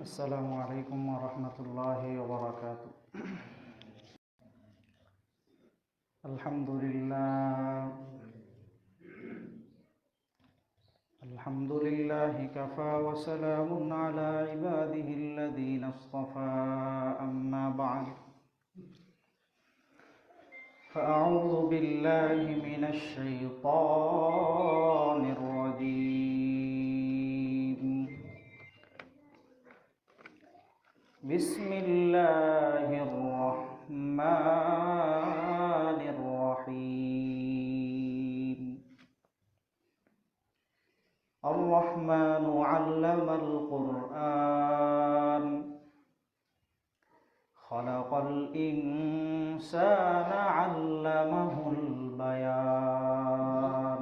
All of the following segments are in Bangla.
السلام عليكم ورحمة الله وبركاته. الحمد لله كفى وسلام على عباده الذين اصطفى. أما بعد فأعوذ بالله من الشيطان الرجيم. بسم الله الرحمن الرحيم. الرحمن علم القرآن خلق الإنسان علمه البيان.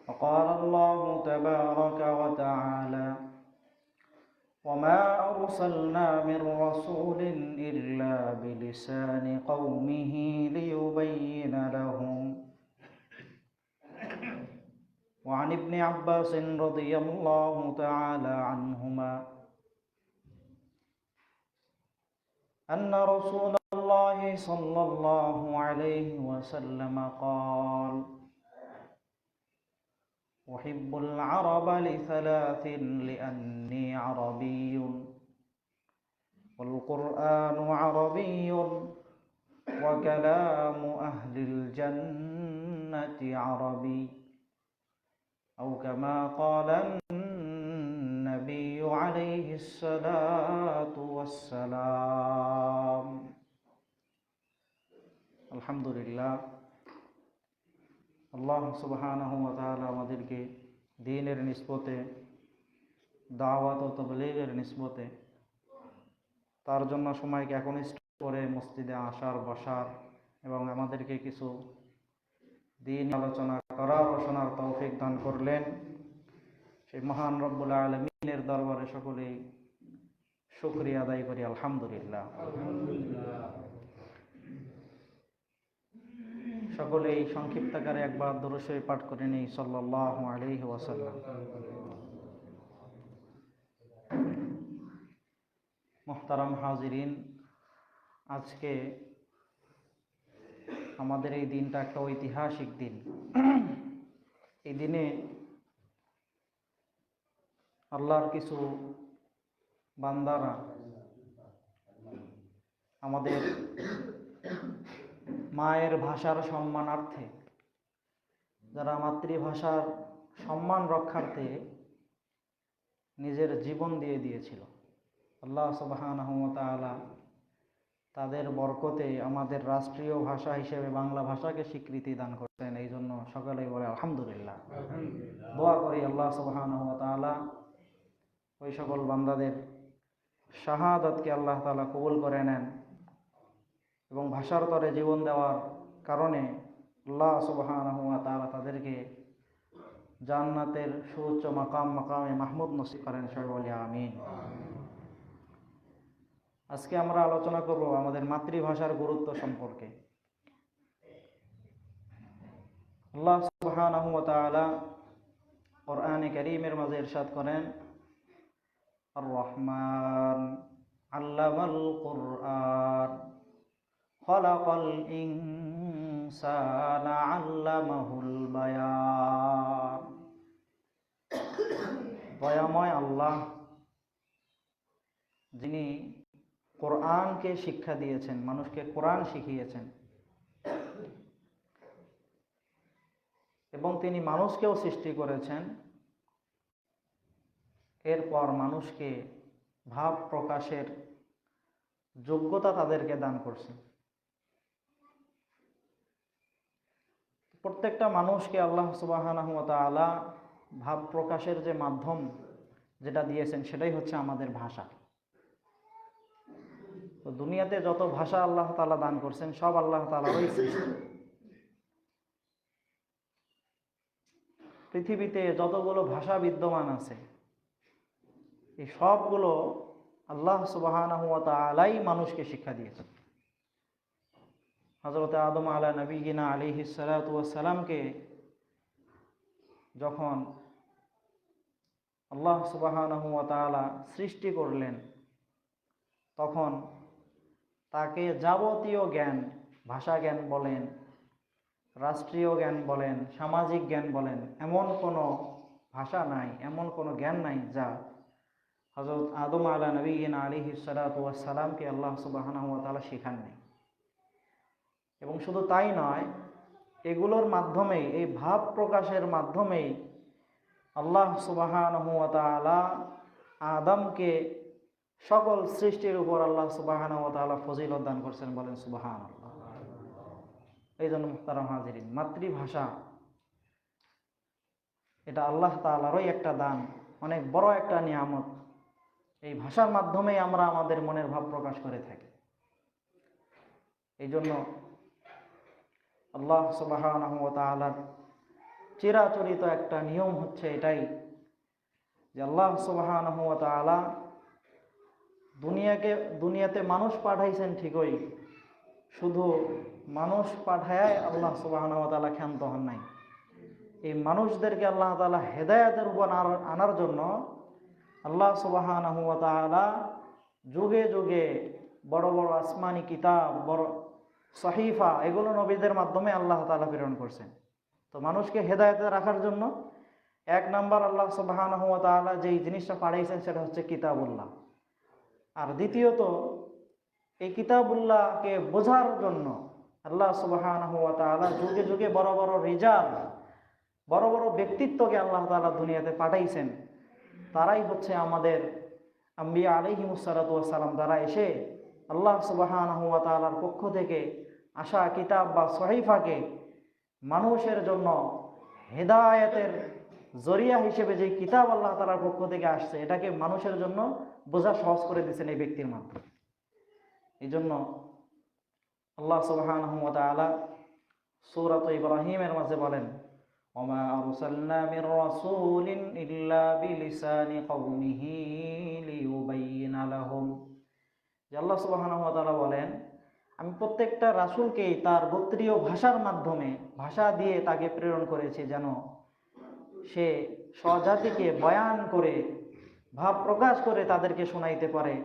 وقال الله تبارك وتعالى: وما أرسلنا من رسول إلا بلسان قومه ليبين لهم. وعن ابن عباس رضي الله تعالى عنهما أن رسول الله صلى الله عليه وسلم قال: أحب العرب لثلاث لأني عربي والقرآن عربي وكلام أهل الجنة عربي أو كما قال النبي عليه الصلاة والسلام. الحمد لله, আল্লাহ সুবহানাহু ওয়া তাআলা আমাদেরকে দ্বীনের নিসবতে, দাওয়াত ও তাবলীগের নিসবতে তার জন্য সময়কে একনিষ্ঠ করে মসজিদে আসার, বসার এবং আমাদেরকে কিছু দ্বীন আলোচনা করার ও শোনার তৌফিক দান করলেন। সেই মহান রব্বুল আলামিনের দরবারে সকলেই শুকরিয়া আদায় করি, আলহামদুলিল্লাহ। সকলেই সংক্ষিপ্তাকারে একবার দরুদ শরীফ পাঠ করে নেই, সাল্লাল্লাহু আলাইহি ওয়াসাল্লাম। মুহতারাম হাজিরিন, আজকে আমাদের এই দিনটা একটা ঐতিহাসিক দিন। এই দিনে আল্লাহর কিছু বান্দারা আমাদের মায়ের ভাষার সম্মানার্থে, যারা মাতৃভাষার সম্মান রক্ষার্থে নিজের জীবন দিয়ে দিয়েছিল, আল্লাহ সুবহানাহু ওয়া তাআলা তাদের বরকতে আমাদের রাষ্ট্রীয় ভাষা হিসেবে বাংলা ভাষাকে স্বীকৃতি দান করতেন। এই জন্য সকলেই বলে আলহামদুলিল্লাহ। দোয়া করি আল্লাহ সুবহানাহু ওয়া তাআলা ওই সকল বান্দাদের শাহাদাতকে আল্লাহ তাআলা কবুল করে নেন এবং ভাষার তরে জীবন দেওয়ার কারণে আল্লাহ সুবহানাহু ওয়া তাআলা তাদেরকে জান্নাতের সুউচ্চ মাকামে মাহমুদ নসিব করেন। সবাই বলি আমিন। আজকে আমরা আলোচনা করব আমাদের মাতৃভাষার গুরুত্ব সম্পর্কে। আল্লাহ সুবহানাহু ওয়া তাআলা কোরআনে কারীমের মাঝে ইরশাদ করেন: আর রহমান আল্লামাল কুরআন খালাকাল ইনসানা আল্লামাহুল বায়ান। দয়াময় আল্লাহ, যিনি কোরআনকে শিক্ষা দিয়েছেন, মানুষকে কোরআন শিখিয়েছেন এবং তিনি মানুষকেও সৃষ্টি করেছেন। এরপর মানুষকে ভাব প্রকাশের যোগ্যতা তাদেরকে দান করছেন। প্রত্যেকটা মানুষকে আল্লাহ সুবহানাহু ওয়া তাআলা ভাব প্রকাশের যে মাধ্যম যেটা দিয়েছেন, সেটাই হচ্ছে আমাদের ভাষা। তো দুনিয়াতে যত ভাষা আল্লাহ তাআলা দান করছেন, সব আল্লাহ তাআলারই সৃষ্টি। পৃথিবীতে যতগুলো ভাষা বিদ্যমান আছে, এই সবগুলো আল্লাহ সুবহানাহু ওয়া তাআলাই মানুষকে শিক্ষা দিয়েছেন। হযরত আদম আলা নবিয়িনা আলাইহিস সালাতু ওয়াস সালামকে যখন আল্লাহ সুবহানাহু ওয়া তাআলা সৃষ্টি করলেন, তখন তাকে যাবতীয় জ্ঞান, ভাষা জ্ঞান বলেন, রাষ্ট্রীয় জ্ঞান বলেন, সামাজিক জ্ঞান বলেন, এমন কোনো ভাষা নাই, এমন কোনো জ্ঞান নাই যা হযরত আদম আলা নবিয়িনা আলাইহিস সালাতু ওয়াস সালামকে আল্লাহ সুবহানাহু ওয়া তাআলা শেখাননি। এবং শুধু তাই নয়, এগুলোর মাধ্যমেই, এই ভাব প্রকাশের মাধ্যমেই আল্লাহ সুবহানাহু ওয়া তাআলা আদমকে সকল সৃষ্টির উপর আল্লাহ সুবহানাহু ওয়া তাআলা ফজিলত দান করছেন। বলেন সুবহানাল্লাহ। এই জন্য মুহতারাম হাজিরিন, মাতৃভাষা এটা আল্লাহ তাআলারই একটা দান, অনেক বড় একটা নিয়ামত। এই ভাষার মাধ্যমেই আমরা আমাদের মনের ভাব প্রকাশ করে থাকি। এই জন্য আল্লাহ সুবহানাহু ওয়া তাআলার চিরাচরিত একটা নিয়ম হচ্ছে এটাই, যে আল্লাহ সুবহানাহু ওয়া তাআলা দুনিয়াতে মানুষ পাঠাইছেন ঠিকই, শুধু মানুষ পাঠায় আল্লাহ সুবহানাহু ওয়া তাআলা ক্ষান্ত হন নাই। এই মানুষদেরকে আল্লাহ তাআলা হেদায়েতের উপর আনার জন্য আল্লাহ সুবহানাহু ওয়া তাআলা যুগে যুগে বড় বড় আসমানি কিতাব, বড় সহিফা, এগুলো নবীদের মাধ্যমে আল্লাহ তাআলা প্রেরণ করছেন। তো মানুষকে হেদায়েতে রাখার জন্য এক নাম্বার আল্লাহ সুবহানাহু ওয়া তাআলা যেই জিনিসটা পাঠাইছেন সেটা হচ্ছে কিতাবুল্লাহ। আর দ্বিতীয়ত, এই কিতাবুল্লাহকে বোঝার জন্য আল্লাহ সুবহানাহু ওয়া তাআলা যুগে যুগে বড় বড় রিজাল, বড় বড় ব্যক্তিত্বকে আল্লাহ তাআলা দুনিয়াতে পাঠাইছেন। তারাই হচ্ছে আমাদের আম্বিয়া আলাইহিমুস সালাতু ওয়াস সালাম, তারা এসে আল্লাহ সুবহানাহু ওয়া তাআলার পক্ষ থেকে আসা কিতাব বা সহিফাকে মানুষের জন্য হেদায়েতের জরিয়া হিসেবে যে কিতাব আল্লাহ তাআলার পক্ষ থেকে আসছে, এটাকে মানুষের জন্য বোঝা সহজ করে দিয়েছেন এই ব্যক্তির মাধ্যমে। এই জন্য আল্লাহ সুবহানাহু ওয়া তাআলা সূরা ইব্রাহিমের মাঝে বলেন, ওমা আরসালনা মির রাসূলিন ইল্লা বিলিসানি কওমিহি লিয়ুবাইয়িনা লাহুম। যে আল্লাহ সুবহানাহু ওয়া তাআলা বলেন, আমি প্রত্যেকটা রাসূলকেই তার গোত্রীয় ভাষার মাধ্যমে, ভাষা দিয়ে তাকে প্রেরণ করেছি, যেন সে স্বজাতিকে বয়ান করে, ভাব প্রকাশ করে তাদেরকে শোনাইতে পারে,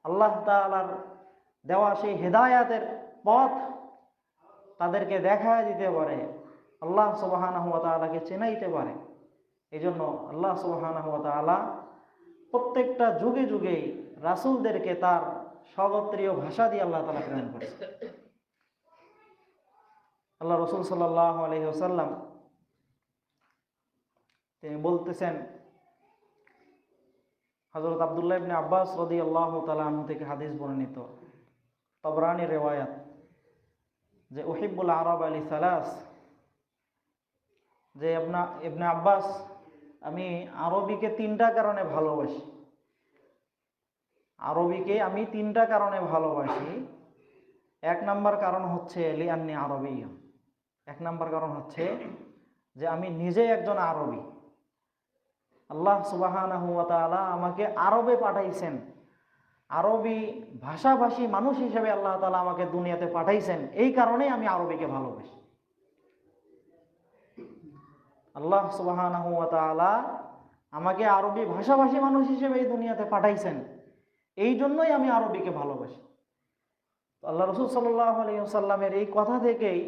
আল্লাহ তাআলার দেওয়া সেই হেদায়াতের পথ তাদেরকে দেখায় দিতে পারে, আল্লাহ সুবহানাহু ওয়া তাআলাকে চেনাইতে পারে। এই জন্য আল্লাহ সুবহানাহু ওয়া তাআলা প্রত্যেকটা যুগে যুগেই রাসূলদেরকে তার স্বগোত্রীয় ভাষা দিয়ে আল্লাহ তাআলা প্রেরণ করেছে। আল্লাহ রাসূল সাল্লাল্লাহু আলাইহি ওয়াসাল্লাম তিনি বলতেছেন, হযরত আব্দুল্লাহ ইবনে আব্বাস রাদিয়াল্লাহু তাআলা আনহু থেকে হাদিস বর্ণিত, তাবরানী রিওয়ায়াত, যে উহিব্বুল আরাব আলি সালাস, যে ইবনে আব্বাস, আমি আরবিকে তিনটা কারণে ভালোবাসি। আরবিকে আমি তিনটা কারণে ভালোবাসি। এক নাম্বার কারণ হচ্ছে লিআন্নি আরবিয়্যা, এক নাম্বার কারণ হচ্ছে যে আমি নিজে একজন আরবি। আল্লাহ সুবহানাহু ওয়া তাআলা আমাকে আরবে পাঠাইছেন, আরবি ভাষাভাষী মানুষ হিসেবে আল্লাহ তাআলা আমাকে দুনিয়াতে পাঠাইছেন। এই কারণেই আমি আরবিকে ভালোবাসি। আল্লাহ সুবহানাহু ওয়া তাআলা আমাকে আরবি ভাষাভাষী মানুষ হিসেবে এই দুনিয়াতে পাঠাইছেন, এই জন্যই আমি আরবিকে ভালোবাসি। আল্লাহ রাসূল সাল্লাল্লাহু আলাইহি ওয়াসাল্লামের এই কথা থেকেই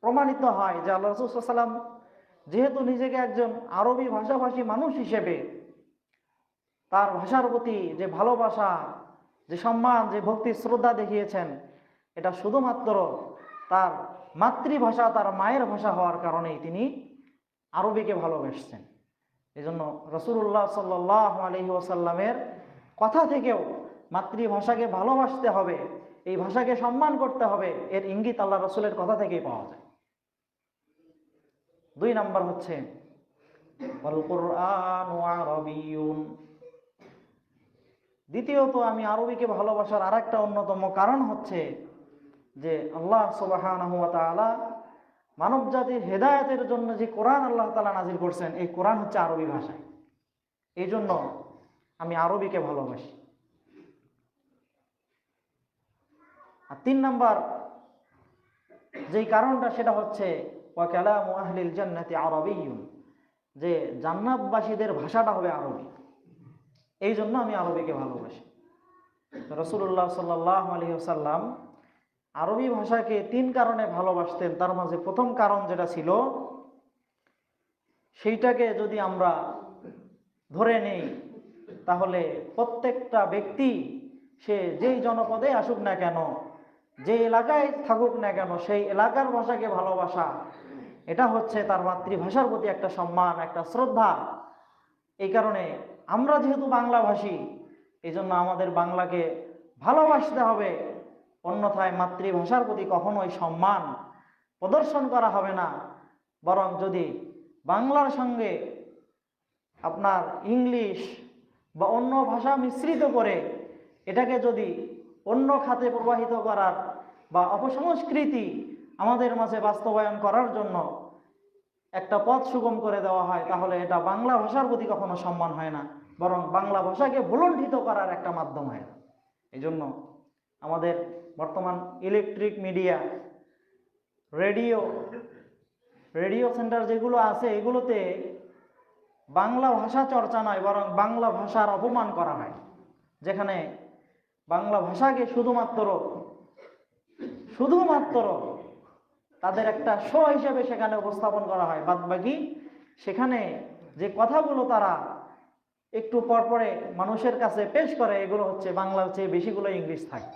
প্রমাণিত হয় যে আল্লাহ রাসূল সাল্লাল্লাহু আলাইহি ওয়াসাল্লাম যেহেতু নিজেকে একজন আরবি ভাষাভাষী মানুষ হিসেবে তার ভাষার প্রতি যে ভালোবাসা, যে সম্মান, যে ভক্তি শ্রদ্ধা দেখিয়েছেন, এটা শুধুমাত্র তার মাতৃভাষা, তার মায়ের ভাষা হওয়ার কারণেই তিনি আরবিকে ভালোবাসছেন। এই জন্য রাসূলুল্লাহ সাল্লাল্লাহু আলাইহি ওয়াসাল্লামের কথা থেকেও মাতৃভাষাকে ভালোবাসতে হবে, এই ভাষাকে সম্মান করতে হবে, এর ইঙ্গিত আল্লাহ রাসূলের কথা থেকেই পাওয়া যায়। দুই নাম্বার হচ্ছে ওয়াল কুরআনু আরাবিয়্যুন। দ্বিতীয়ত, আমি আরবিকে ভালোবাসার আরেকটা অন্যতম কারণ হচ্ছে যে আল্লাহ সুবহানাহু ওয়া তাআলা মানব জাতির হেদায়েতের জন্য যে কোরআন আল্লাহ তাআলা নাজিল করছেন, এই কোরআন হচ্ছে আরবি ভাষায়। এই জন্য আমি আরবিকে ভালোবাসি। আর তিন নাম্বার যেই কারণটা, সেটা হচ্ছে ওয়া কালামু আহলিল জান্নাতি আরাবিয়্যুন, যে জান্নাতবাসীদের ভাষাটা হবে আরবি। এই জন্য আমি আরবিকে ভালোবাসি। রাসূলুল্লাহ সাল্লাল্লাহু আলাইহি ওয়াসাল্লাম আরবি ভাষাকে 3 কারণে ভালোবাসতেন। তার মাঝে প্রথম কারণ যেটা ছিল, সেইটাকে যদি আমরা ধরে নেই তাহলে প্রত্যেকটা ব্যক্তি সে যেই জনপদে আসুক না কেন, যে এলাকায় থাকুক না কেন, সেই এলাকার ভাষাকে ভালোবাসা, এটা হচ্ছে তার মাতৃভাষার প্রতি একটা সম্মান, একটা শ্রদ্ধা। এই কারণে আমরা যেহেতু বাংলাভাষী, এই জন্য আমাদের বাংলাকে ভালোবাসতে হবে, অন্যথায় মাতৃভাষার প্রতি কখনোই সম্মান প্রদর্শন করা হবে না। বরং যদি বাংলার সঙ্গে আপনার ইংলিশ বা অন্য ভাষা মিশ্রিত করে এটাকে যদি অন্য খাতে প্রবাহিত করার বা অপসংস্কৃতি আমাদের মাঝে বাস্তবায়ন করার জন্য একটা পথ সুগম করে দেওয়া হয়, তাহলে এটা বাংলা ভাষার প্রতি কখনো সম্মান হয় না, বরং বাংলা ভাষাকে ভুলণ্ঠিত করার একটা মাধ্যম হয়। এই জন্য আমাদের বর্তমান ইলেকট্রিক মিডিয়া, রেডিও সেন্টার যেগুলো আছে, এগুলোতে বাংলা ভাষা চর্চা নয়, বরং বাংলা ভাষার অপমান করা হয়, যেখানে বাংলা ভাষাকে শুধুমাত্র তাদের একটা শো হিসেবে সেখানে উপস্থাপন করা হয়। বাদবাকি সেখানে যে কথাগুলো তারা একটু পরপরে মানুষের কাছে পেশ করে, এগুলো হচ্ছে বাংলার চেয়ে বেশিগুলো ইংলিশ থাকে,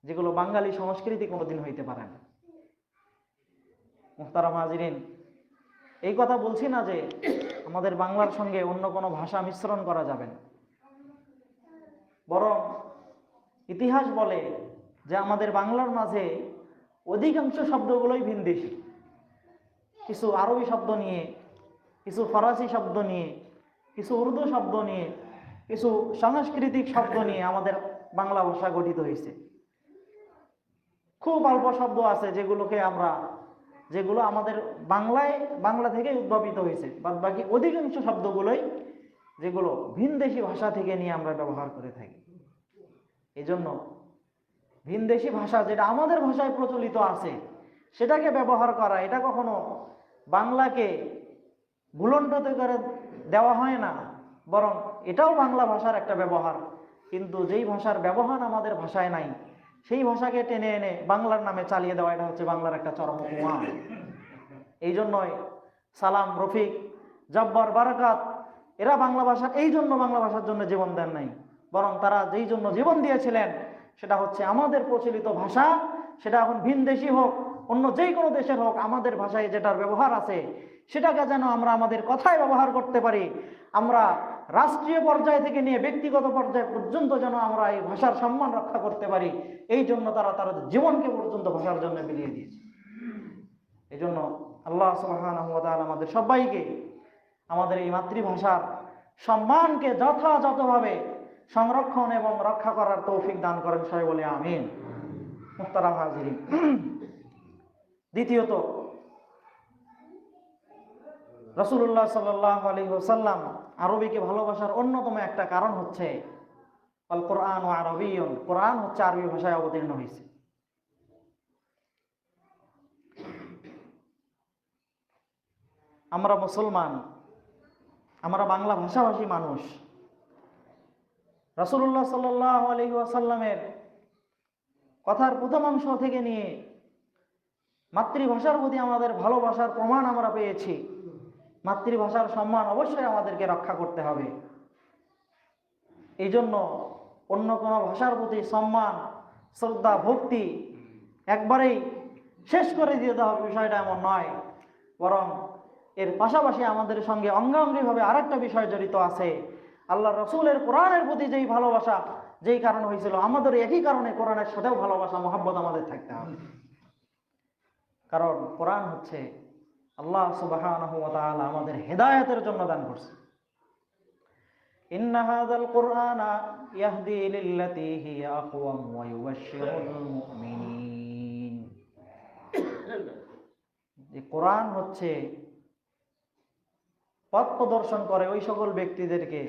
যেগুলো বাঙালি সংস্কৃতি কোনোদিন হইতে পারে না। মুহতারাম হাজিরিন, এই কথা বলছি না যে আমাদের বাংলার সঙ্গে অন্য কোনো ভাষা মিশ্রণ করা যাবে না, বরং ইতিহাস বলে যে আমাদের বাংলার মাঝে অধিকাংশ শব্দগুলোই ভিনদেশী। কিছু আরবি শব্দ নিয়ে, কিছু ফরাসি শব্দ নিয়ে, কিছু উর্দু শব্দ নিয়ে, কিছু সাংস্কৃতিক শব্দ নিয়ে আমাদের বাংলা ভাষা গঠিত হয়েছে। খুব অল্প শব্দ আছে যেগুলো আমাদের বাংলা থেকে উদ্ভাবিত হয়েছে। বাকি অধিকাংশ শব্দগুলোই যেগুলো ভিনদেশী ভাষা থেকে নিয়ে আমরা ব্যবহার করে থাকি। এই জন্য ভিনদেশী ভাষা যেটা আমাদের ভাষায় প্রচলিত আছে সেটাকে ব্যবহার করা, এটা কখনো বাংলাকে ভুলণ্ঠিত করে দেওয়া হয় না, বরং এটাও বাংলা ভাষার একটা ব্যবহার। কিন্তু যেই ভাষার ব্যবহার আমাদের ভাষায় নাই, সেই ভাষাকে টেনে এনে বাংলার নামে চালিয়ে দেওয়া, এটা হচ্ছে বাংলার একটা চরম অপমান। এই জন্যই সালাম, রফিক, জব্বার, বারাকাত এরা এই জন্য বাংলা ভাষার জন্য জীবন দেন নাই, বরং তারা যেই জন্য জীবন দিয়েছিলেন সেটা হচ্ছে আমাদের প্রচলিত ভাষা, সেটা এখন ভিনদেশী হোক, অন্য যেই কোনো দেশের হোক, আমাদের ভাষায় যেটার ব্যবহার আছে সেটাকে যেন আমরা আমাদের কথায় ব্যবহার করতে পারি। আমরা রাষ্ট্রীয় পর্যায় থেকে নিয়ে ব্যক্তিগত পর্যায় পর্যন্ত যেন আমরা এই ভাষার সম্মান রক্ষা করতে পারি, এই জন্য তারা তাদের জীবনকে পর্যন্ত ভাষার জন্য বিলিয়ে দিয়েছে। এই জন্য আল্লাহ সুবহানাহু ওয়া তাআলা আমাদের সবাইকে আমাদের এই মাতৃভাষার সম্মানকে যথাযথভাবে সংরক্ষণ এবং রক্ষা করার তৌফিক দান করেন, সবাই বলে আমিন। মুহতারাম হাজিরিন, দ্বিতীয়ত রাসূলুল্লাহ সাল্লাল্লাহু আলাইহি ওয়াসাল্লাম আরবিকে ভালোবাসার অন্যতম একটা কারণ হচ্ছে আল কোরআন ও আরবিয়্যুন, কোরআন হচ্ছে আরবি ভাষায় অবতীর্ণ হয়েছে। আমরা মুসলমান, আমরা বাংলা ভাষাভাষী মানুষ। রাসূলুল্লাহ সাল্লাল্লাহু আলাইহি ওয়াসাল্লামের কথার প্রথম অংশ থেকে নিয়ে মাতৃভাষার প্রতি আমাদের ভালোবাসার প্রমাণ আমরা পেয়েছি। মাতৃভাষার সম্মান অবশ্যই আমাদেরকে রক্ষা করতে হবে। এই জন্য অন্য কোনো ভাষার প্রতি সম্মান, শ্রদ্ধা, ভক্তি একবারেই শেষ করে দিতে হবে, বিষয়টা এমন নয়, বরং এর পাশাপাশি আমাদের সঙ্গে অঙ্গাঙ্গিভাবে আরেকটা বিষয় জড়িত আছে। আল্লাহ রসুলের কোরআনের প্রতি যেই ভালোবাসা, যেই কারণ হয়েছিল, আমাদের একই কারণে কোরআনের সাথেও ভালোবাসা, মহব্বত আমাদের থাকতে হবে। কারণ কোরআন হচ্ছে আল্লাহ সুবহানাহু ওয়া তাআলা আমাদের হেদায়েতের জন্য দান করছে। ইন্না হাযাল কুরআনা ইয়াহদি লিল্লাতী হিয়া আকওয়াম ওয়া ইউবাশশিরুল মুমিনিন। এই কোরআন হচ্ছে পথ প্রদর্শন করে ওই সকল ব্যক্তিদেরকে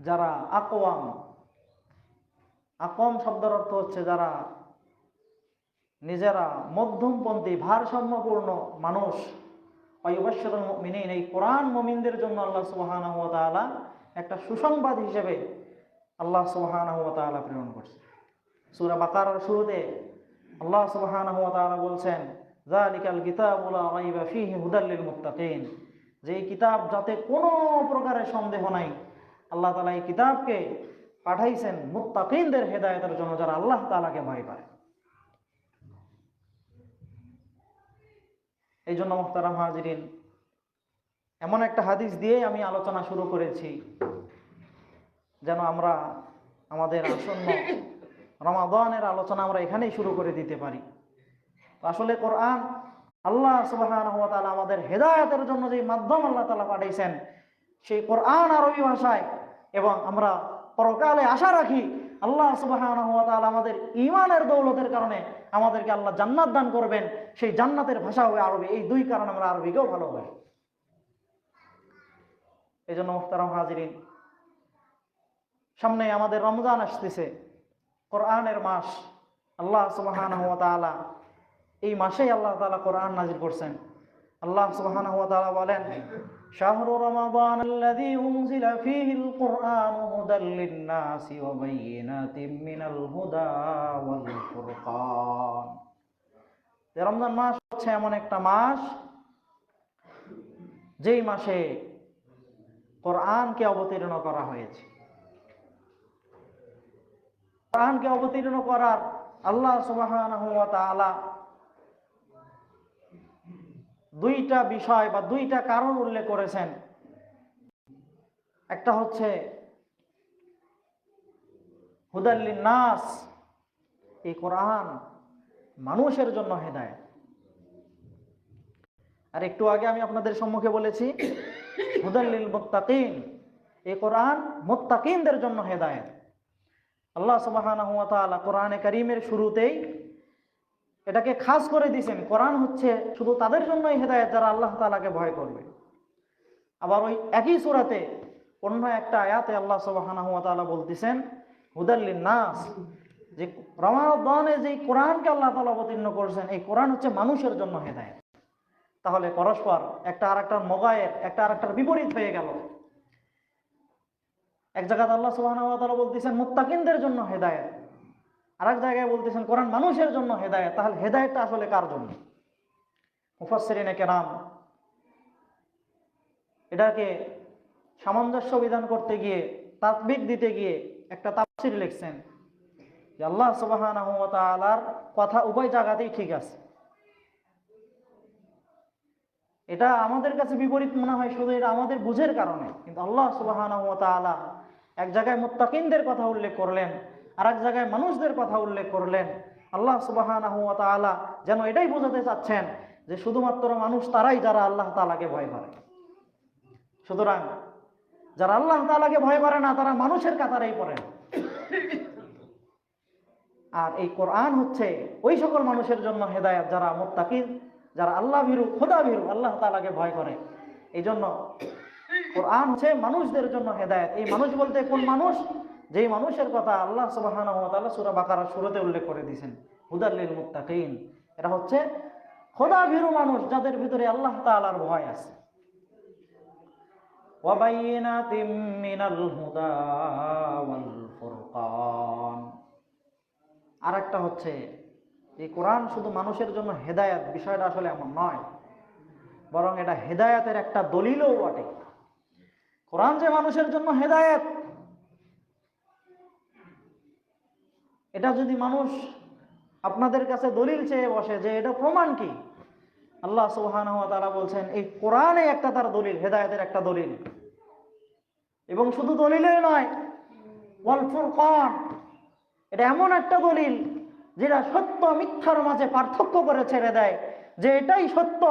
যারা আকওয়াম শব্দের অর্থ হচ্ছে যারা নিজেরা মধ্যমপন্থী, ভারসাম্যপূর্ণ মানুষ, ওয়ায়ুবাশশিরুল মুমিনিন, এই কোরআন মুমিনদের জন্য আল্লাহ সুবহানাহু ওয়া তাআলা একটা সুসংবাদ হিসেবে আল্লাহ সুবহানাহু ওয়া তাআলা প্রেরণ করছে। সূরা বাকারার শুরুতে আল্লাহ সুবহানাহু ওয়া তাআলা বলছেন, যালিকাল কিতাবু লা রাইবা ফীহি হুদাল লিল মুত্তাকিন, যে এই কিতাব যাতে কোনো প্রকারের সন্দেহ নাই, আল্লাহ তাআলা এই কিতাবকে পাঠাইছেন মুত্তাকিনদের হেদায়েতের জন্য, যারা আল্লাহ তাআলাকে ভয় করে। এই জন্য মুহতারাম হাজিরিন, এমন একটা হাদিস দিয়ে আমি আলোচনা শুরু করেছি যেন আমরা আমাদের আসন্ন রমাদানের আলোচনা আমরা এখানেই শুরু করে দিতে পারি। আসলে কোরআন আল্লাহ সুবহানাহু ওয়া তাআলা আমাদের হেদায়েতের জন্য যে মাধ্যম আল্লাহ তাআলা পাঠাইছেন, সেই কোরআন আরবি ভাষায়, এবং আমরা পরকালে আশা রাখি আল্লাহ সুবহানাহু ওয়া তাআলা আমাদের ঈমানের দৌলতের কারণে আমাদেরকে আল্লাহ জান্নাত দান করবেন, সেই জান্নাতের ভাষা হবে আরবি। এই দুই কারণে আমরা আরবিকেও ভালোবাসি। এই জন্য মুহতারাম হাজিরিন, সামনে আমাদের রমজান আসতেছে, কোরআনের মাস। আল্লাহ সুবহানাহু ওয়া তাআলা এই মাসেই আল্লাহ তাআলা কোরআন নাযিল করছেন। আল্লাহ সুবহানাহু ওয়া তাআলা বলেন, শাহরু রমাদান আল্লাযী উনজিলা ফীহিল কুরআনু হুদাল লিন-নাসি ওয়া বায়্যিনাতিম মিনাল হুদা ওয়াল ফুরকান। রমজান মাস হচ্ছে এমন একটা মাস যেই মাসে কোরআনকে অবতীর্ণ করা হয়েছে। কোরআনকে অবতীর্ণ করার আল্লাহ সুবহানাহু ওয়া তাআলা দুইটা বিষয় বা দুইটা কারণ উল্লেখ করেছেন। একটা হচ্ছে হুদাল লিন-নাস, এই কোরআন মানুষের জন্য হেদায়েত। আর একটু আগে আমি আপনাদের সম্মুখে বলেছি হুদাল লিল মুত্তাকিন, এই কোরআন মুত্তাকিনদের জন্য হেদায়েত। আল্লাহ সুবহানাহু ওয়া তাআলা কোরআনে কারীমের শুরুতেই এটাকে খাস করে দিয়েছেন, কোরআন হচ্ছে শুধু তাদের জন্যই হেদায়েত যারা আল্লাহ তাআলাকে ভয় করবে। আবার ওই একই সূরাতে অন্য একটা আয়াতে আল্লাহ সুবহানাহু ওয়া তাআলা বলতেছেন হুদাল লিন-নাস, যে রমাদানে যে কোরআনকে আল্লাহ তাআলা অবতীর্ণ করেছেন, এই কোরআন হচ্ছে মানুষের জন্য হেদায়েত। তাহলে পরস্পর একটা আরেকটার মোগায়ের, একটা আরেকটার বিপরীত হয়ে গেল। এক জায়গায় আল্লাহ সুবহানাহু ওয়া তাআলা বলতেছেন মুত্তাকিনদের জন্য হেদায়েত, আরেক জায়গায় বলতেছেন কোরআন মানুষের জন্য হেদায়েত। তাহলে হেদায়েতটা আসলে কার জন্য? মুফাসসিরিনে কেরাম এটাকে সামঞ্জস্য বিধান করতে গিয়ে, তাতবিক দিতে গিয়ে একটা তাফসীর লিখছেন যে আল্লাহ সুবহানাহু ওয়া তাআলার কথা উভয় জায়গাতেই ঠিক আছে। এটা আমাদের কাছে বিপরীত মনে হয় শুধু এটা আমাদের বুঝের কারণে, কিন্তু আল্লাহ সুবহানাহু ওয়া তাআলা এক জায়গায় মুত্তাকিনদের কথা উল্লেখ করলেন, আর এক জায়গায় মানুষদের কথা উল্লেখ করলেন। আল্লাহ সুবহানাহু ওয়া তাআলা যেন এটাই বোঝাতে চাচ্ছেন যে শুধুমাত্র মানুষ তারাই যারা আল্লাহ তাআলাকে ভয় করে। সুতরাং যারা আল্লাহ তাআলাকে ভয় করে না তারা মানুষের কাতারেই পড়ে। আর এই কোরআন হচ্ছে ওই সকল মানুষের জন্য হেদায়েত যারা মুত্তাকিন, যারা আল্লাহ ভীরু, খোদা ভীরু, আল্লাহ তাআলাকে ভয় করে। এই জন্য কোরআন হচ্ছে মানুষদের জন্য হেদায়েত। এই মানুষ বলতে কোন মানুষ? যেই মানুষের কথা আল্লাহ সুবহানাহু ওয়া তাআলা সূরা বাকারার শুরুতে উল্লেখ করে দিয়েছেন, হুদাল লিল মুত্তাকিন। এরা হচ্ছে খোদা ভীরু মানুষ, যাদের ভিতরে আল্লাহ তাআলার ভয় আছে। ওয়া বায়্যিনাতিম মিনাল হুদা ওয়াল ফুরকান। আরেকটা হচ্ছে এই কোরআন শুধু মানুষের জন্য হেদায়েত, বিষয়টা আসলে এমন নয়, বরং এটা হেদায়েতের একটা দলিলও বটে। কোরআন যে মানুষের জন্য হেদায়েত, এটা যদি মানুষ আপনাদের কাছে দলিল চেয়ে বসে যে এটা প্রমাণ কি, আল্লাহ সুবহানাহু ওয়া তাআলা বলছেন এই কোরআনে একটা তার দলিল, হেদায়েতের একটা দলিল। এবং শুধু দলিলই নয়, ওয়াল ফুরকান, এটা এমন একটা দলিল যেটা সত্য মিথ্যার মাঝে পার্থক্য করে ছেড়ে দেয়, যে এটাই সত্য,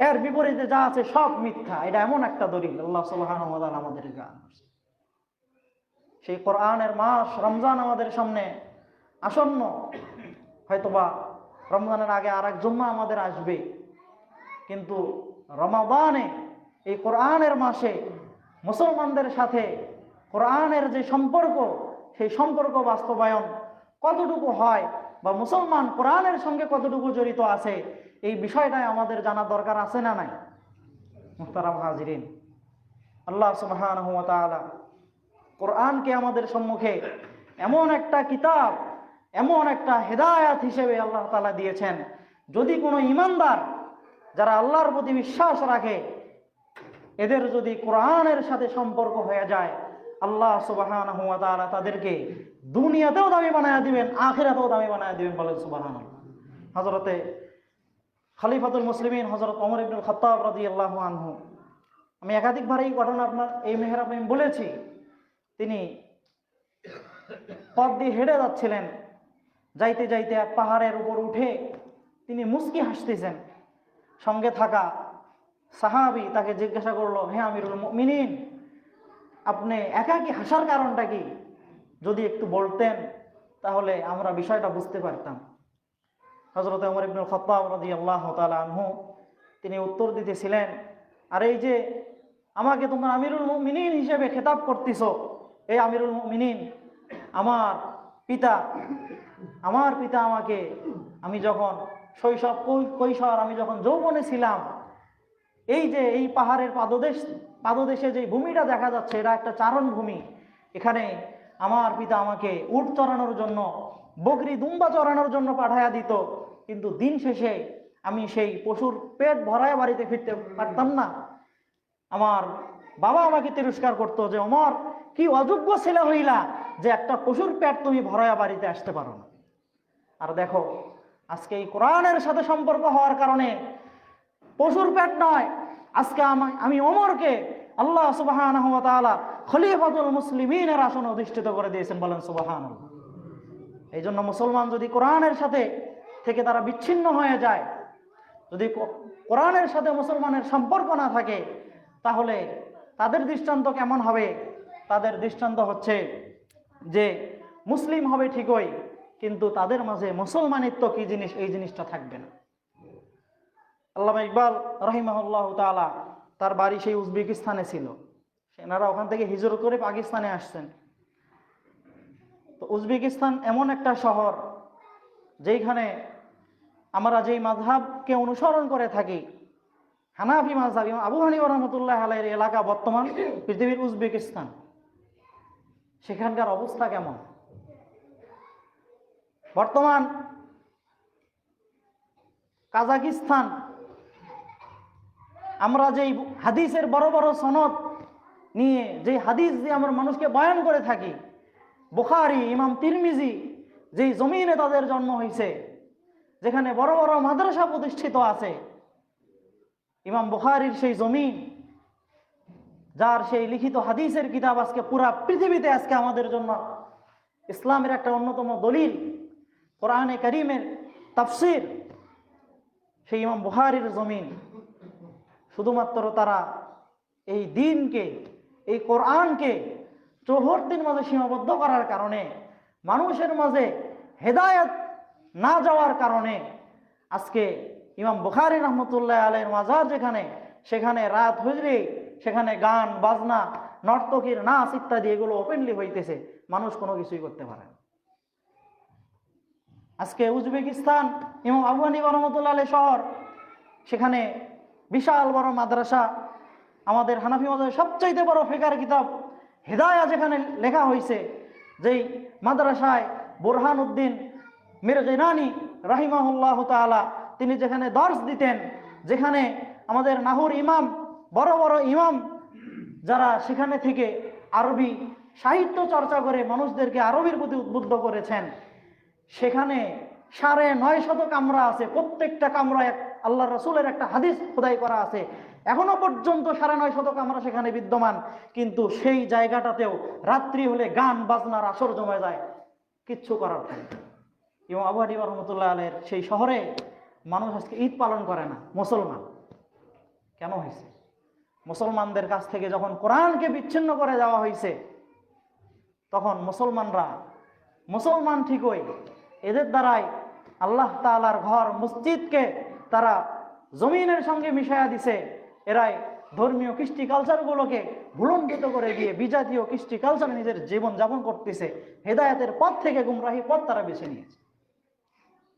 এর বিপরীতে যা আছে সব মিথ্যা। এটা এমন একটা দলিল আল্লাহ সুবহানাহু ওয়া তাআলা আমাদের জ্ঞান। সেই কোরআনের মাস রমজান আমাদের সামনে আসন্ন, হয়তোবা রমজানের আগে আরেক জুম্মা আমাদের আসবে, কিন্তু রমাদানে এই কোরআনের মাসে মুসলমানদের সাথে কোরআনের যে সম্পর্ক, সেই সম্পর্ক বাস্তবায়ন কতটুকু হয় বা মুসলমান কোরআনের সঙ্গে কতটুকু জড়িত আছে, এই বিষয়টাই আমাদের জানা দরকার আছে না নাই? মুহতারাম হাজিরিন, আল্লাহ সুবহানাহু ওয়া তাআলা কোরআনকে আমাদের সম্মুখে এমন একটা কিতাব, এমন একটা হেদায়াত হিসেবে আল্লাহ তাআলা দিয়েছেন, যদি কোনো ঈমানদার যারা আল্লাহর প্রতি বিশ্বাস রাখে এদের যদি কোরআনের সাথে সম্পর্ক হয়ে যায়, আল্লাহ সুবহানাহু ওয়া তাআলা তাদেরকে দুনিয়াতেও দামি বানায়া দিবেন, আখিরাতেও দামি বানায়া দিবেন। বলেন সুবহানাল্লাহ। হযরতে খলিফাতুল মুসলিমিন হযরত ওমর ইবনুল খাত্তাব রাদিয়াল্লাহু আনহু, আমি একাধিকবার এই ঘটনা আপনার এই মেহরাবে আমি বলেছি, তিনি পথ দিয়ে হেঁটে যাচ্ছিলেন, যাইতে যাইতে এক পাহাড়ের উপর উঠে তিনি মুস্কি হাসতেছেন। সঙ্গে থাকা সাহাবী তাকে জিজ্ঞাসা করলো, হে আমিরুল মুমিনিন, আপনি একাকী হাসার কারণটা কি? যদি একটু বলতেন তাহলে আমরা বিষয়টা বুঝতে পারতাম। হযরত ওমর ইবনুল খাত্তাব রাদিয়াল্লাহু তাআলা আনহু তিনি উত্তর দিতেছিলেন, আর এই যে আমাকে তোমরা আমিরুল মুমিনিন হিসেবে খেতাব করতেছো, এই আমিরুল মুমিনিন, আমার পিতা আমাকে, আমি যখন শৈশব কৈশোর, আমি যখন যৌবনে ছিলাম, এই যে এই পাহাড়ের পাদদেশে যে ভূমিটা দেখা যাচ্ছে, এটা একটা চারণ ভূমি। এখানে আমার পিতা আমাকে উট চড়ানোর জন্য, বকরি দুম্বা চড়ানোর জন্য পাঠায়া দিত, কিন্তু দিন শেষে আমি সেই পশুর পেট ভরায় বাড়িতে ফিরতে পারতাম না। আমার বাবা আমাকে তিরস্কার করতো যে, ওমর, কি অযোগ্য ছেলে হইলা যে একটা পশুর পেট তুমি ভরায়া বাড়িতে আসতে পারো না। আর দেখো, আজকে এই কোরআনের সাথে সম্পর্ক হওয়ার কারণে পশুর পেট নয়, আজকে আমি ওমরকে আল্লাহ সুবহানাহু ওয়া তাআলা খলিফাতুল মুসলিমিনের আসনে অধিষ্ঠিত করে দিয়েছেন। বলেন সুবহানাল্লাহ। এই জন্য মুসলমান যদি কোরআনের সাথে থেকে তারা বিচ্ছিন্ন হয়ে যায়, যদি কোরআনের সাথে মুসলমানের সম্পর্ক না থাকে, তাহলে তাদের দৃষ্টান্ত কেমন হবে? তাদের দৃষ্টান্ত হচ্ছে যে মুসলিম হবে ঠিকই, কিন্তু তাদের মাঝে মুসলমানিত্ব কি জিনিস, এই জিনিসটা থাকবে না। আল্লামা ইকবাল রাহিমাহুল্লাহু তাআলা, তার বাড়ি সেই উজবেকিস্তানে ছিল। সেনারা ওখান থেকে হিজরত করে পাকিস্তানে আসছেন। তো উজবেকিস্তান এমন একটা শহর যেখানে আমরা যেই মাযহাবকে অনুসরণ করে থাকি, হানাফি মাযহাব, আবু হানিফা রাহমাতুল্লাহ আলাইহির এলাকা বর্তমান পৃথিবীর উজবেকিস্তান। সেখানকার অবস্থা কেমন? বর্তমান কাজাকিস্তান, আমরা যেই হাদিসের বড় বড় সনদ নিয়ে, যে হাদিস দিয়ে আমরা মানুষকে বয়ান করে থাকি, বুখারী, ইমাম তিরমিজি, যেই জমিনে তাদের জন্ম হয়েছে, যেখানে বড় বড় মাদ্রাসা প্রতিষ্ঠিত আছে, ইমাম বুখারীর সেই জমিন, যার সেই লিখিত হাদিসের কিতাব আজকে পুরা পৃথিবীতে আজকে আমাদের জন্য ইসলামের একটা অন্যতম দলিল, কোরআনে কারীমের তাফসীর, সেই ইমাম বুখারীর জমিন। শুধুমাত্র তারা এই দ্বীনকে, এই কোরআনকে চৌহদ্দির মাঝে সীমাবদ্ধ করার কারণে, মানুষের মাঝে হেদায়েত না যাওয়ার কারণে আজকে ইমাম বুখারী রাহমাতুল্লাহ আলাইহির মাজার যেখানে, সেখানে রাত হইলে সেখানে গান বাজনা, নর্তকীর নাচ ইত্যাদি এগুলো ওপেনলি হইতেছে, মানুষ কোনো কিছুই করতে পারে না। আজকে উজবেকিস্তান ইমাম আবু হানিফা রাহমাতুল্লাহ আলাইহি শহর, সেখানে বিশাল বড় মাদ্রাসা, আমাদের হানাফি মাযহাবের সবচাইতে বড় ফিকহের কিতাব হিদায়া যেখানে লেখা হয়েছে, যেই মাদ্রাসায় বুরহানুদ্দিন মিরগিনানী রাহিমাহুল্লাহ তাআলা তিনি যেখানে দর্স দিতেন, যেখানে আমাদের নাহুর ইমাম, বড় বড় ইমাম যারা সেখানে থেকে আরবি সাহিত্য চর্চা করে মানুষদেরকে আরবির প্রতি উদ্বুদ্ধ করেছেন, সেখানে 950 কামরা আছে, প্রত্যেকটা কামরায় আল্লাহ রাসূলের একটা হাদিস খোদাই করা আছে। এখনো পর্যন্ত 950 কামরা সেখানে বিদ্যমান, কিন্তু সেই জায়গাটাতেও রাত্রি হলে গান বাজনার আসর জমে যায়, কিচ্ছু করার নেই। ইমাম আবু হানিফা রাহমাতুল্লাহ আলাইহির সেই শহরে মানুষ আজকে ঈদ পালন করে না। মুসলমান কেন হয়েছে? মুসলমানদের কাছ থেকে যখন কোরআনকে বিচ্ছিন্ন করে দেওয়া হয়েছে, তখন মুসলমান ঠিকই, এদের দ্বারাই আল্লাহ তাআলার ঘর মসজিদকে তারা জমিনের সঙ্গে মিশাইয়া দিছে। এরাই ধর্মীয় কৃষ্টি কালচারগুলোকে ভুলণ্ঠিত করে দিয়ে বিজাতীয় কৃষ্টি কালচার নিজের জীবন যাপন করতেছে। হেদায়েতের পথ থেকে গুমরাহি পথ তারা বেছে নিয়েছে।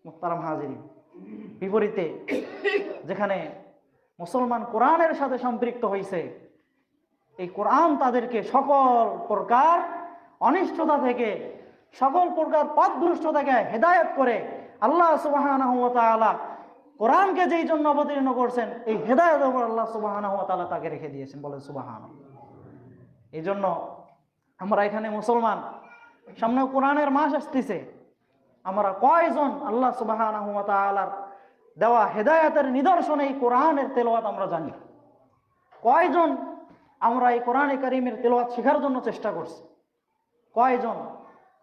মুহতারাম হাজিরিন, বিপরীতে যেখানে মুসলমান কোরআনের সাথে সম্পৃক্ত হয়েছে, এই কোরআন তাদেরকে সকল প্রকার অনিষ্টতা থেকে, সকল প্রকার পথভ্রষ্ট থেকে হেদায়েত করে আল্লাহ সুবহানাহু ওয়া তাআলা কোরআনকে যেই জন্য অবতীর্ণ করছেন, এই হেদায়েতের উপর আল্লাহ সুবহানাহু ওয়া তাআলা তাকে রেখে দিয়েছেন। বলেন সুবহানাল্লাহ। এই জন্য আমরা এখানে মুসলমান, সামনে কোরআনের মাস আসতেছে, আমরা কয়জন আল্লাহ সুবহানাহু ওয়া তাআলার দেওয়া হেদায়েতের নিদর্শনে এই কোরআনের তেলাওয়াত আমরা জানি? কয়জন আমরা এই কোরআনে কারীমের তেলাওয়াত শেখার জন্য চেষ্টা করছি? কয়জন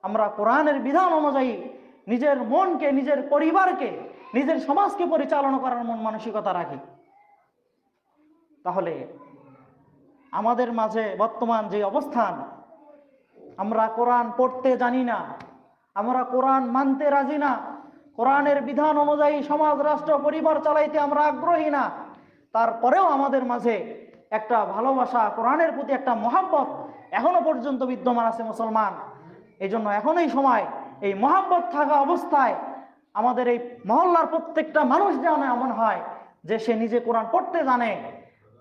আমরা কোরআনের বিধান অনুযায়ী নিজের মনকে, নিজের পরিবারকে, নিজের সমাজকে পরিচালনা করার মন মানসিকতা রাখি? তাহলে আমাদের মাঝে বর্তমান যে অবস্থান, আমরা কোরআন পড়তে জানি না, আমরা কোরআন মানতে রাজি না, কোরআনের বিধান অনুযায়ী সমাজ, রাষ্ট্র, পরিবার চালাইতে আমরা আগ্রহী না, তারপরেও আমাদের মাঝে একটা ভালোবাসা, কোরআনের প্রতি একটা মহাব্বত এখনো পর্যন্ত বিদ্যমান আছে মুসলমান। এই জন্য এখন এই সময় এই মহাব্বত থাকা অবস্থায় আমাদের এই মহল্লার প্রত্যেকটা মানুষ যেন এমন হয় যে সে নিজে কোরআন পড়তে জানে।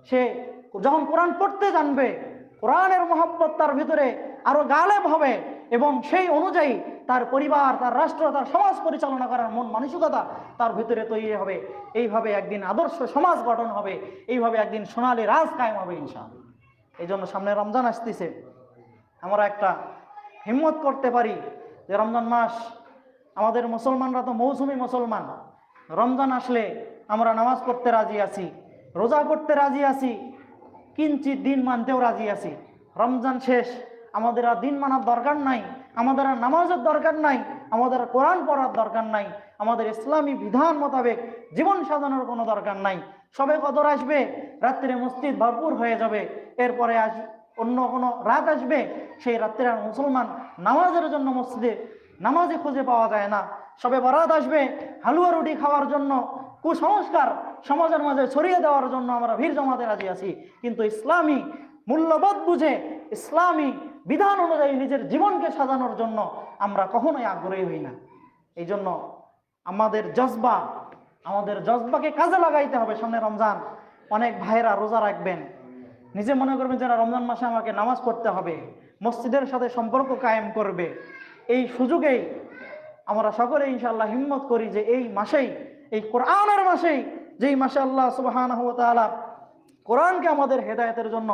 সে যখন কোরআন পড়তে জানবে, কোরআনের মহাব্বত তার ভিতরে আরো গালেব হবে এবং সেই অনুযায়ী তার পরিবার, তার রাষ্ট্র, তার সমাজ পরিচালনা করার মন মানসিকতা তার ভিতরে তৈরি হবে। এইভাবে একদিন আদর্শ সমাজ গঠন হবে, এইভাবে একদিন সোনালী রাজ কায়েম হবে ইনশাআল্লাহ। এই জন্য সামনে রমজান আসতেছে, আমরা একটা হিম্মত করতে পারি যে রমজান মাস, আমাদের মুসলমানরা তো মৌসুমী মুসলমান, রমজান আসলে আমরা নামাজ পড়তে রাজি আছি, রোজা করতে রাজি আছি, কিঞ্চিত দিন মানতেও রাজি আছি। রমজান শেষ, আমাদের আর দিন মানার দরকার নাই, আমাদের আর নামাজের দরকার নাই, আমাদের আর কোরআন পড়ার দরকার নাই, আমাদের ইসলামী বিধান মোতাবেক জীবন সাজানোর কোনো দরকার নাই। সবে কদর আসবে, রাত্রে মসজিদ ভরপুর হয়ে যাবে, এরপরে অন্য কোনো রাত আসবে, সেই রাত্রে আর মুসলমান নামাজের জন্য মসজিদে নামাজে খুঁজে পাওয়া যায় না। সবে বরাত আসবে, হালুয়া রুটি খাওয়ার জন্য, কুসংস্কার সমাজের মাঝে ছড়িয়ে দেওয়ার জন্য আমরা ভিড় জমাতে রাজি আছি, কিন্তু ইসলামী মূল্যবোধ বুঝে, ইসলামী বিধান অনুযায়ী নিজের জীবনকে সাজানোর জন্য আমরা কখনোই আগ্রহী হই না। এই জন্য আমাদের জজবাকে কাজে লাগাইতে হবে। সামনে রমজান, অনেক ভাইয়েরা রোজা রাখবেন, নিজে মনে করবেন যারা রমজান মাসে আমাকে নামাজ পড়তে হবে, মসজিদের সাথে সম্পর্ক কায়েম করবে। এই সুযোগেই আমরা সকলে ইনশাআল্লাহ হিম্মত করি যে এই মাসেই, এই কোরআনের মাসেই, যেই মাসে আল্লাহ সুবহানাহু ওয়া তাআলা কোরআনকে আমাদের হেদায়েতের জন্য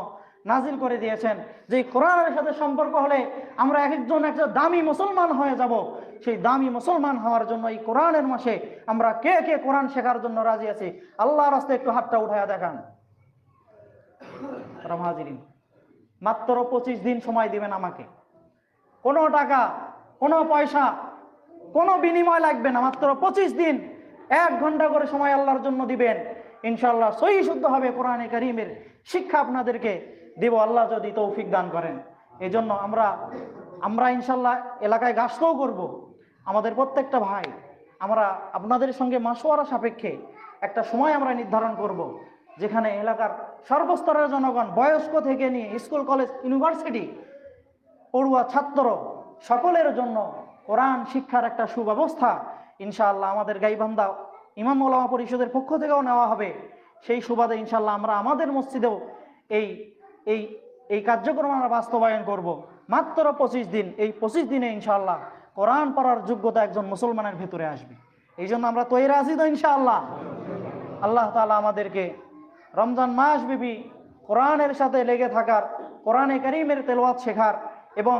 নাজিল করে দিয়েছেন, যে কোরআনের সাথে সম্পর্ক হলে আমরা একজন একটা দামি মুসলমান হয়ে যাব। সেই দামি মুসলমান হওয়ার জন্য এই কোরআনের মাসে আমরা কে কে কোরআন শেখার জন্য রাজি আছি? আল্লাহর রাস্তায় একটু হাতটা উঠায়া দেখান। হাজিরিন, মাত্র 25 দিন সময় দিবেন আমাকে, কোনো টাকা, কোনো পয়সা, কোনো বিনিময় লাগবে না। মাত্র 25 দিন, 1 ঘন্টা করে সময় আল্লাহর জন্য দিবেন। ইনশাআল্লাহ সহি শুদ্ধ হবে কোরআনে কারীমের শিক্ষা আপনাদেরকে দেব, আল্লাহ যদি তৌফিক দান করেন। এই জন্য আমরা ইনশাআল্লাহ এলাকায় গাছতেও করব। আমাদের প্রত্যেকটা ভাই, আমরা আপনাদের সঙ্গে মাশওয়ারা সাপেক্ষে একটা সময় আমরা নির্ধারণ করব, যেখানে এলাকার সর্বস্তরের জনগণ, বয়স্ক থেকে নিয়ে স্কুল, কলেজ, ইউনিভার্সিটি, পড়ুয়া, ছাত্র সকলের জন্য কোরআন শিক্ষার একটা সুব্যবস্থা ইনশাআল্লাহ আমাদের গাইবান্ধা ইমাম ওলামা পরিষদের পক্ষ থেকেও নেওয়া হবে। সেই সুবাদে ইনশাআল্লাহ আমরা আমাদের মসজিদেও এই কার্যক্রম আমরা বাস্তবায়ন করব। মাত্র 25 দিন, এই 25 দিনে ইনশাআল্লাহ কোরআন পড়ার যোগ্যতা একজন মুসলমানের ভেতরে আসবে। এই জন্য আমরা তৈরি আছি তো ইনশাআল্লাহ। আল্লাহ তাআলা আমাদেরকে রমজান মাস ব্যাপী কোরআনের সাথে লেগে থাকার, কোরআনে কারীমের তেলাওয়াত শেখার এবং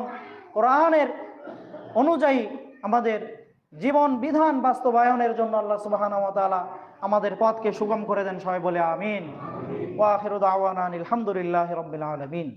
কোরআনের অনুযায়ী আমাদের জীবন বিধান বাস্তবায়নের জন্য আল্লাহ সুবহানাহু ওয়া তাআলা আমাদের পথকে সুগম করে দেন। সবাই বলে আমিন। ওয়া আখিরু দাওয়ানা আলহামদুলিল্লাহি রাব্বিল আলামিন।